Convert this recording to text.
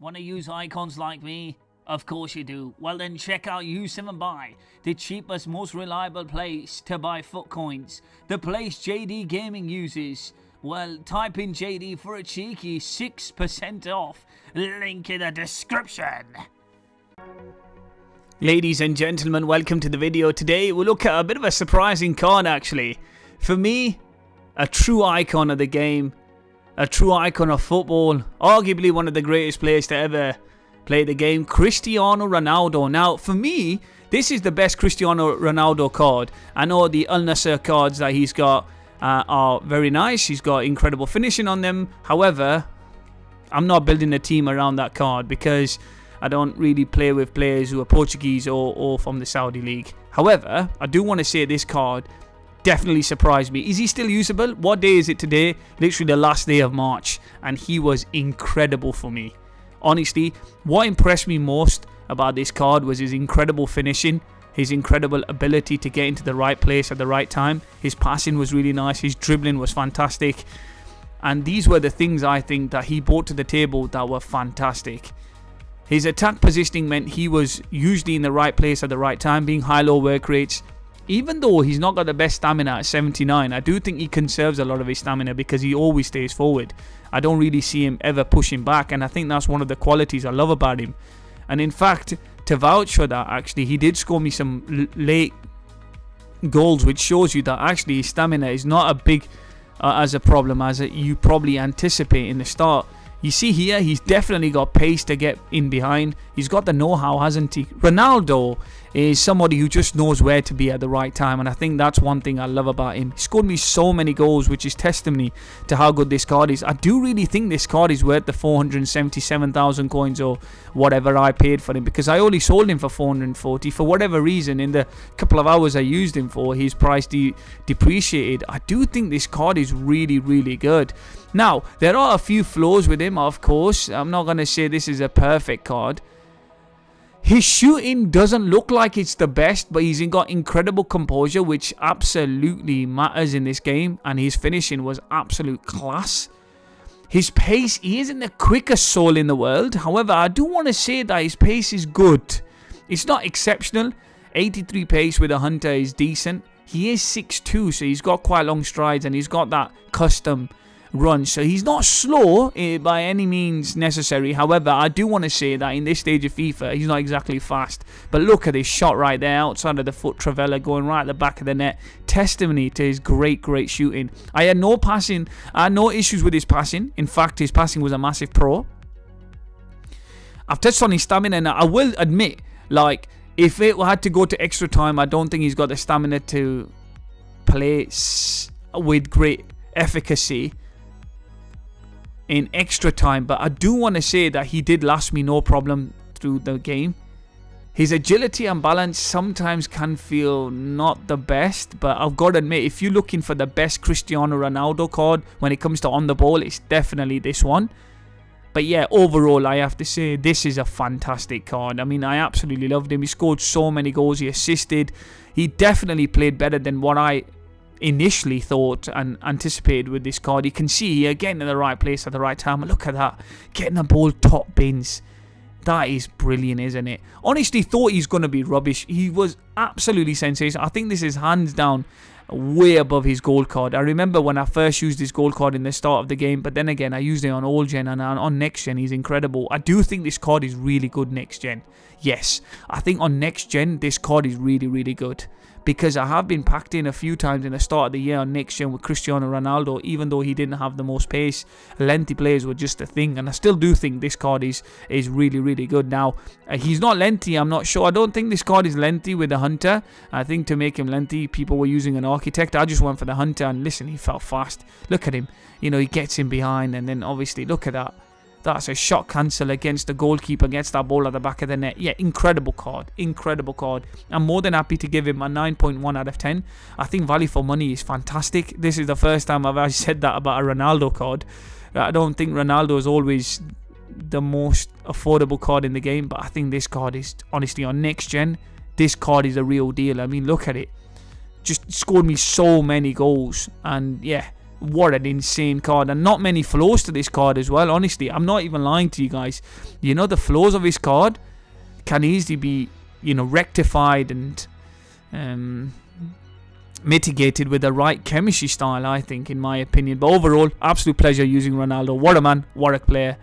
Want to use icons like me? Of course you do. Well then check out U7Buy, the cheapest, most reliable place to buy foot coins. The place JD Gaming uses. Well, type in JD for a cheeky 6% off. Link in the description. Ladies and gentlemen, welcome to the video. Today we'll look at a bit of a surprising card actually. For me, a true icon of the game. A true icon of football. Arguably one of the greatest players to ever play the game. Cristiano Ronaldo. Now, for me, this is the best Cristiano Ronaldo card. I know the Al Nassr cards that he's got are very nice. He's got incredible finishing on them. However, I'm not building a team around that card because I don't really play with players who are Portuguese or from the Saudi League. However, I do want to say this card definitely surprised me. Is he still usable? What day is it today? Literally the last day of March. And he was incredible for me. Honestly, what impressed me most about this card was his incredible finishing. His incredible ability to get into the right place at the right time. His passing was really nice. His dribbling was fantastic. And these were the things I think that he brought to the table that were fantastic. His attack positioning meant he was usually in the right place at the right time, being high-low work rates. Even though he's not got the best stamina at 79, I do think he conserves a lot of his stamina because he always stays forward. I don't really see him ever pushing back, and I think that's one of the qualities I love about him. And in fact, to vouch for that, actually, he did score me some late goals, which shows you that actually his stamina is not as big as a problem as you probably anticipate in the start. You see here, he's definitely got pace to get in behind. He's got the know-how, hasn't he? Ronaldo is somebody who just knows where to be at the right time, and I think that's one thing I love about him. He scored me so many goals, which is testimony to how good this card is. I do really think this card is worth the 477,000 coins or whatever I paid for him, because I only sold him for 440. For whatever reason, in the couple of hours I used him for, his price depreciated. I do think this card is really, really good. Now, there are a few flaws with him, of course. I'm not going to say this is a perfect card. His shooting doesn't look like it's the best, but he's got incredible composure, which absolutely matters in this game. And his finishing was absolute class. His pace, he isn't the quickest soul in the world. However, I do want to say that his pace is good. It's not exceptional. 83 pace with a hunter is decent. He is 6'2", so he's got quite long strides and he's got that custom run, so he's not slow by any means necessary. However, I do want to say that in this stage of FIFA, he's not exactly fast. But look at this shot right there, outside of the foot, Travella going right at the back of the net. Testimony to his great shooting. I had no issues with his passing. In fact, his passing was a massive pro. I've touched on his stamina, and I will admit, like, if it had to go to extra time, I don't think he's got the stamina to play with great efficacy in extra time, but I do want to say that he did last me no problem through the game. His agility and balance sometimes can feel not the best, but I've got to admit, if you're looking for the best Cristiano Ronaldo card when it comes to on the ball, it's definitely this one. But yeah, overall, I have to say this is a fantastic card. I mean, I absolutely loved him. He scored so many goals, he assisted. He definitely played better than what I initially thought and anticipated with this card. You can see here getting in the right place at the right time. Look at that, getting the ball top bins. That is brilliant, isn't it? Honestly thought he's going to be rubbish. He was absolutely sensational. I think this is hands down way above his gold card. I remember when I first used his gold card in the start of the game, but then again I used it on old gen and on next gen he's incredible. I do think this card is really good next gen. Yes, I think on next gen this card is really good, because I have been packed in a few times in the start of the year on next gen with Cristiano Ronaldo, even though he didn't have the most pace. Lengthy players were just a thing, and I still do think this card is really good. Now, he's not lengthy, I'm not sure. I don't think this card is lengthy with the hunter. I think to make him lengthy, people were using an architect. I just went for the hunter, and listen, he felt fast. Look at him. You know, he gets in behind, and then obviously, look at that. That's a shot cancel against the goalkeeper, gets that ball at the back of the net. Yeah, incredible card. Incredible card. I'm more than happy to give him a 9.1 out of 10. I think value for money is fantastic. This is the first time I've ever said that about a Ronaldo card. I don't think Ronaldo is always the most affordable card in the game, but I think this card is, honestly, on next gen, this card is a real deal. I mean, look at it. Just scored me so many goals. And yeah, What an insane card, and not many flaws to this card as well. Honestly, I'm not even lying to you guys. You know, the flaws of his card can easily be, you know, rectified and mitigated with the right chemistry style, I think, in my opinion. But overall, absolute pleasure using Ronaldo. What a man, what a player.